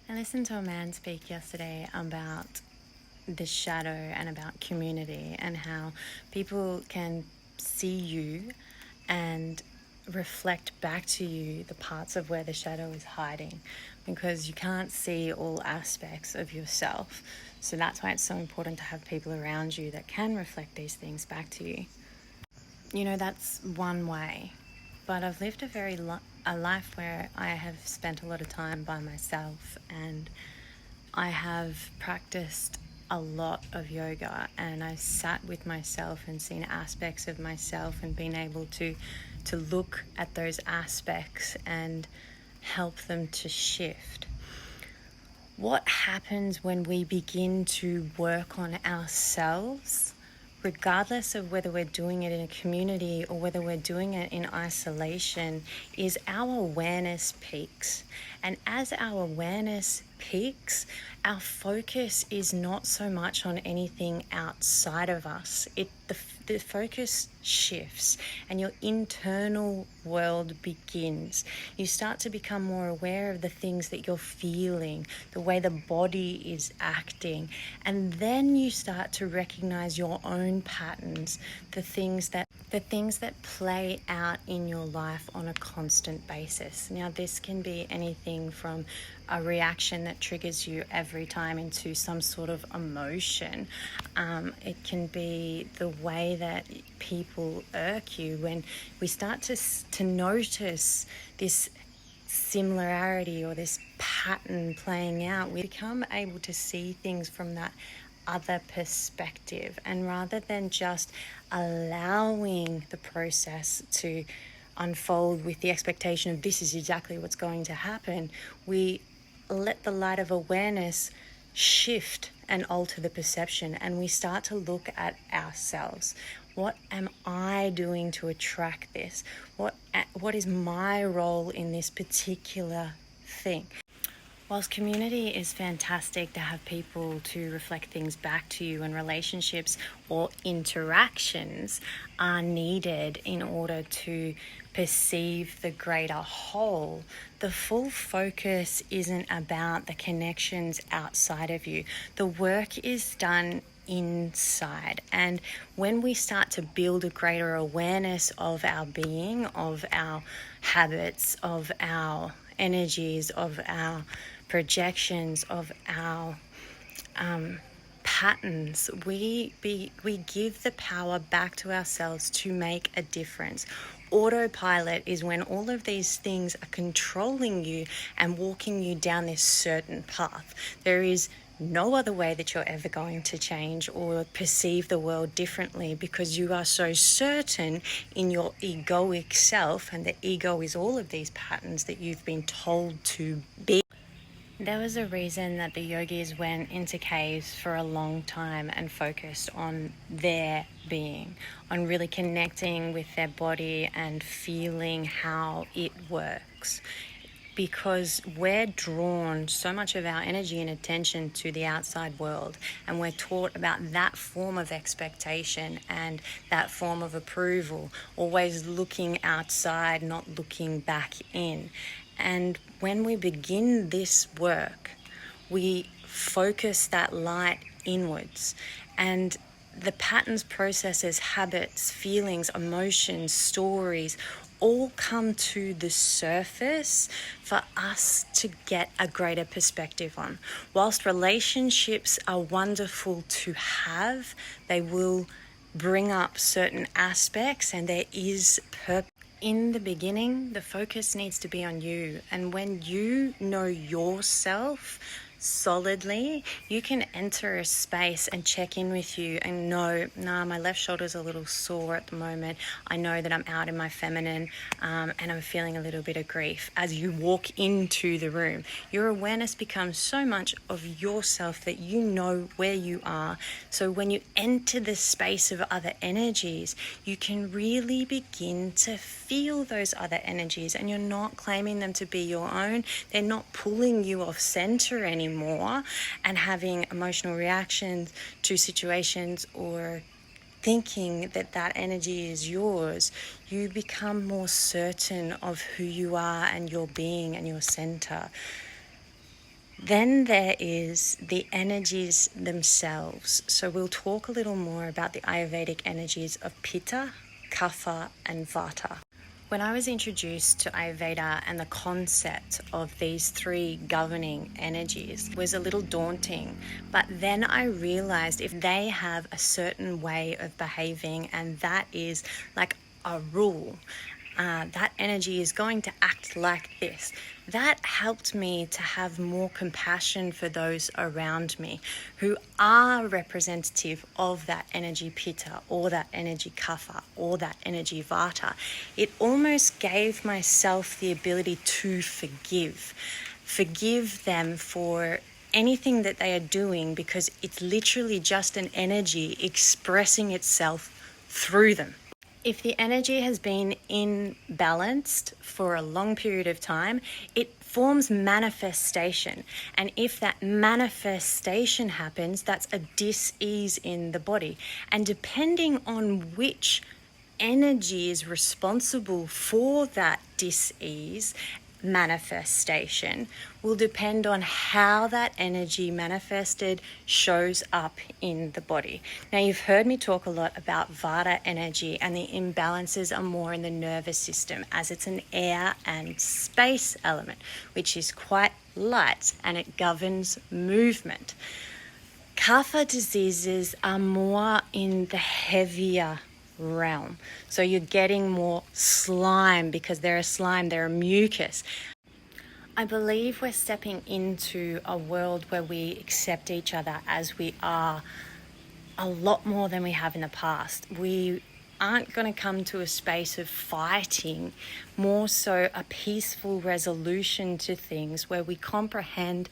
I listened to a man speak yesterday about the shadow and about community and how people can see you and reflect back to you the parts of where the shadow is hiding, because you can't see all aspects of yourself. So that's why it's so important to have people around you that can reflect these things back to you. You know, that's one way. But I've lived a life where I have spent a lot of time by myself, and I have practiced a lot of yoga, and I sat with myself and seen aspects of myself and been able to look at those aspects and help them to shift. What happens when we begin to work on ourselves, regardless of whether we're doing it in a community or whether we're doing it in isolation, is our awareness peaks. And as our awareness peaks, our focus is not so much on anything outside of us. The focus shifts and your internal world begins. You start to become more aware of the things that you're feeling, the way the body is acting, and then you start to recognize your own patterns, the things that play out in your life on a constant basis. Now, this can be anything from a reaction that triggers you every time into some sort of emotion. It can be the way that people irk you. When we start to notice this similarity or this pattern playing out, we become able to see things from that other perspective, and rather than just allowing the process to unfold with the expectation of this is exactly what's going to happen, we let the light of awareness shift and alter the perception, and we start to look at ourselves. What am I doing to attract this? What is my role in this particular thing? Whilst community is fantastic to have people to reflect things back to you, and relationships or interactions are needed in order to perceive the greater whole, the full focus isn't about the connections outside of you. The work is done inside, and when we start to build a greater awareness of our being, of our habits, of our energies, of our projections, of our patterns, we give the power back to ourselves to make a difference. Autopilot is when all of these things are controlling you and walking you down this certain path. There is no other way that you're ever going to change or perceive the world differently, because you are so certain in your egoic self, and the ego is all of these patterns that you've been told to be. There was a reason that the yogis went into caves for a long time and focused on their being, on really connecting with their body and feeling how it works. Because we're drawn so much of our energy and attention to the outside world, and we're taught about that form of expectation and that form of approval, always looking outside, not looking back in. And when we begin this work, we focus that light inwards, and the patterns, processes, habits, feelings, emotions, stories all come to the surface for us to get a greater perspective on. Whilst relationships are wonderful to have, they will bring up certain aspects, and there is purpose. In the beginning, the focus needs to be on you, and when you know yourself solidly, you can enter a space and check in with you and know, my left shoulder's a little sore at the moment. I know that I'm out in my feminine, and I'm feeling a little bit of grief. As you walk into the room, your awareness becomes so much of yourself that you know where you are. So when you enter the space of other energies, you can really begin to feel those other energies, and you're not claiming them to be your own. They're not pulling you off center anymore and having emotional reactions to situations or thinking that that energy is yours. You become more certain of who you are and your being and your center. Then there is the energies themselves. So we'll talk a little more about the Ayurvedic energies of Pitta, Kapha, and Vata. When I was introduced to Ayurveda and the concept of these three governing energies was a little daunting, but then I realized if they have a certain way of behaving, and that is like a rule, that energy is going to act like this. That helped me to have more compassion for those around me who are representative of that energy Pitta or that energy Kapha or that energy Vata. It almost gave myself the ability to forgive them for anything that they are doing, because it's literally just an energy expressing itself through them. If the energy has been imbalanced for a long period of time, it forms manifestation. And if that manifestation happens, that's a dis-ease in the body. And depending on which energy is responsible for that dis-ease manifestation will depend on how that energy manifested shows up in the body. Now, you've heard me talk a lot about Vata energy, and the imbalances are more in the nervous system, as it's an air and space element, which is quite light and it governs movement. Kapha diseases are more in the heavier realm. So you're getting more slime, because they're a slime, they're a mucus. I believe we're stepping into a world where we accept each other as we are a lot more than we have in the past. We aren't going to come to a space of fighting, more so a peaceful resolution to things where we comprehend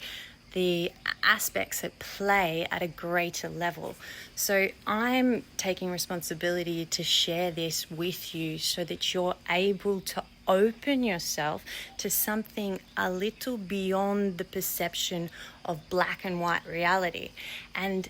the aspects at play at a greater level. So I'm taking responsibility to share this with you so that you're able to open yourself to something a little beyond the perception of black and white reality, and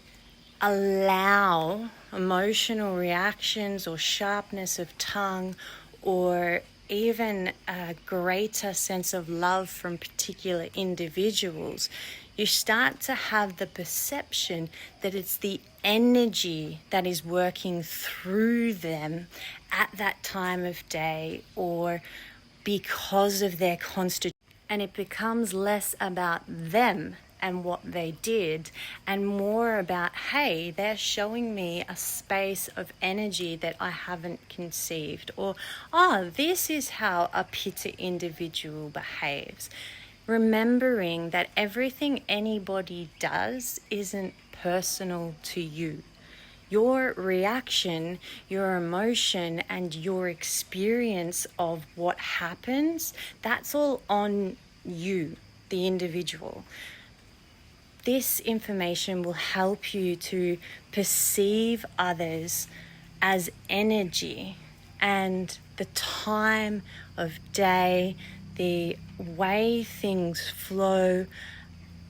allow emotional reactions or sharpness of tongue or even a greater sense of love from particular individuals. You start to have the perception that it's the energy that is working through them at that time of day or because of their constitution. And it becomes less about them and what they did and more about, hey, they're showing me a space of energy that I haven't conceived, or this is how a Pitta individual behaves. Remembering that everything anybody does isn't personal to you. Your reaction, your emotion, and your experience of what happens, that's all on you, the individual. This information will help you to perceive others as energy, and the time of day, the way things flow,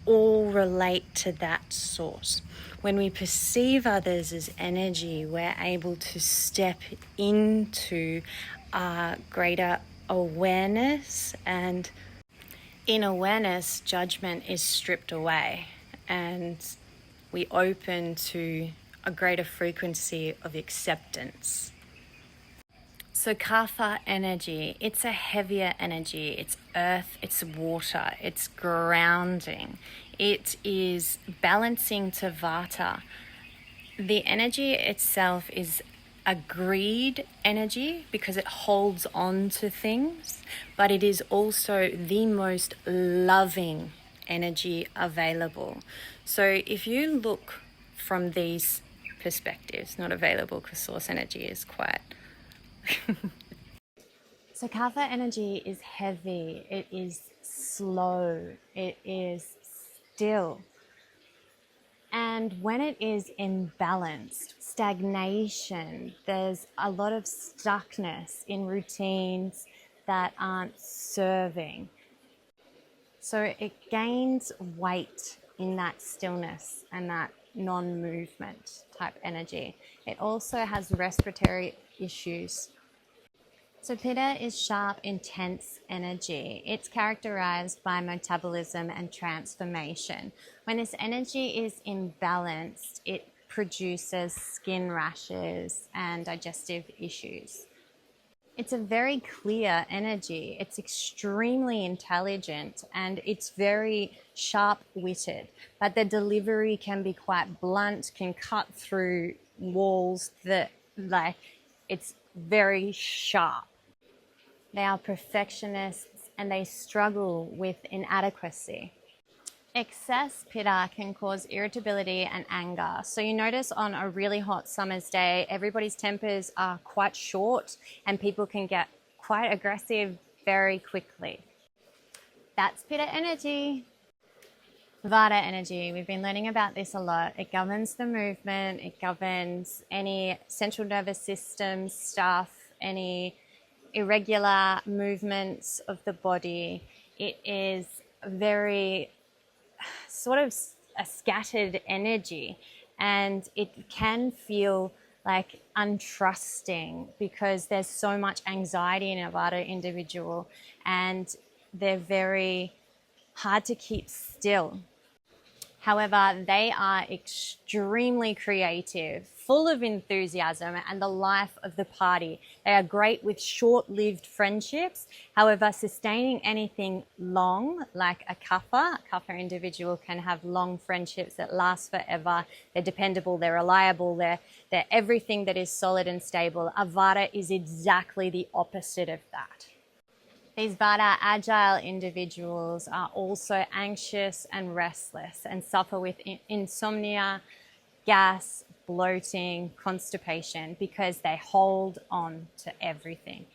all relate to that source. When we perceive others as energy, we're able to step into greater awareness, and in awareness, judgment is stripped away and we open to a greater frequency of acceptance. So Kapha energy, it's a heavier energy. It's earth, it's water, it's grounding. It is balancing to Vata. The energy itself is a greed energy because it holds on to things, but it is also the most loving energy available. So if you look from these perspectives, not available because source energy is quite So Kapha energy is heavy, it is slow, it is still. And when it is imbalanced, stagnation, there's a lot of stuckness in routines that aren't serving. So it gains weight in that stillness and that non-movement type energy. It also has respiratory issues. So Pitta is sharp, intense energy. It's characterized by metabolism and transformation. When this energy is imbalanced, it produces skin rashes and digestive issues. It's a very clear energy. It's extremely intelligent and it's very sharp-witted, but the delivery can be quite blunt, can cut through walls that it's very sharp. They are perfectionists and they struggle with inadequacy. Excess pitta can cause irritability and anger. So you notice on a really hot summer's day, everybody's tempers are quite short and people can get quite aggressive very quickly. That's pitta energy. Vata energy, we've been learning about this a lot. It governs the movement, it governs any central nervous system stuff, any irregular movements of the body. It is very sort of a scattered energy and it can feel like untrusting because there's so much anxiety in a Vata individual and they're very hard to keep still. However, they are extremely creative, full of enthusiasm and the life of the party. They are great with short-lived friendships. However, sustaining anything long, like a Kapha individual can have long friendships that last forever. They're dependable, they're reliable, they're everything that is solid and stable. A Vata is exactly the opposite of that. These Vata agile individuals are also anxious and restless and suffer with insomnia, gas, bloating, constipation because they hold on to everything.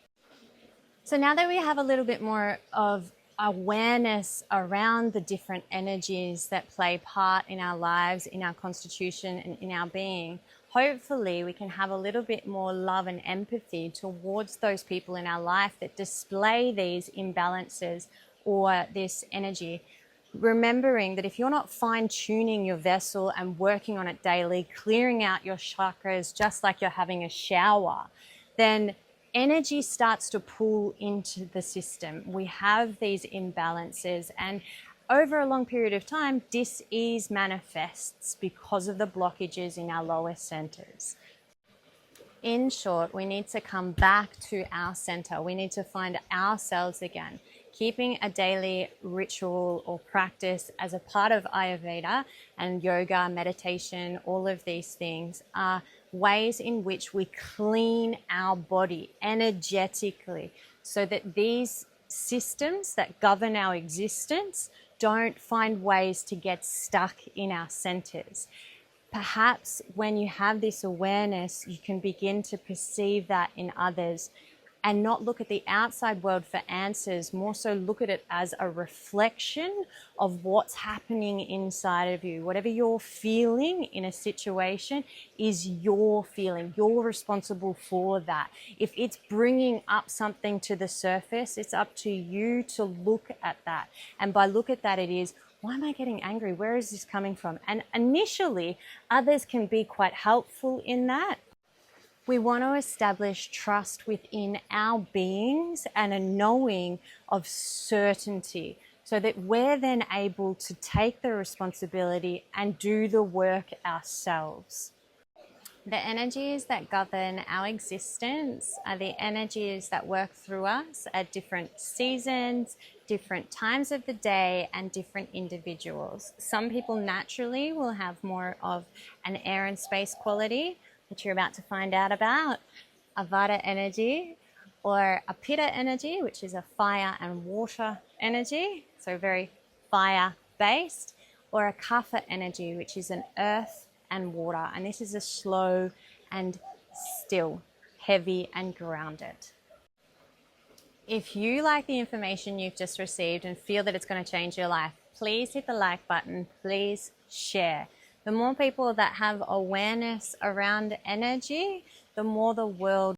So now that we have a little bit more of awareness around the different energies that play part in our lives, in our constitution and in our being, hopefully we can have a little bit more love and empathy towards those people in our life that display these imbalances or this energy. Remembering that if you're not fine-tuning your vessel and working on it daily, clearing out your chakras just like you're having a shower, then energy starts to pull into the system. We have these imbalances and over a long period of time, dis-ease manifests because of the blockages in our lower centers. In short, we need to come back to our center. We need to find ourselves again. Keeping a daily ritual or practice as a part of Ayurveda and yoga, meditation, all of these things are ways in which we clean our body energetically so that these systems that govern our existence don't find ways to get stuck in our centers. Perhaps when you have this awareness, you can begin to perceive that in others and not look at the outside world for answers, more so look at it as a reflection of what's happening inside of you. Whatever you're feeling in a situation is your feeling. You're responsible for that. If it's bringing up something to the surface, it's up to you to look at that. And by look at that, it is, why am I getting angry? Where is this coming from? And initially, others can be quite helpful in that. We want to establish trust within our beings and a knowing of certainty so that we're then able to take the responsibility and do the work ourselves. The energies that govern our existence are the energies that work through us at different seasons, different times of the day, and different individuals. Some people naturally will have more of an air and space quality, which you're about to find out about, a Vata energy, or a Pitta energy, which is a fire and water energy, so very fire-based, or a Kapha energy, which is an earth and water. And this is a slow and still, heavy and grounded. If you like the information you've just received and feel that it's going to change your life, please hit the like button, please share. The more people that have awareness around energy, the more the world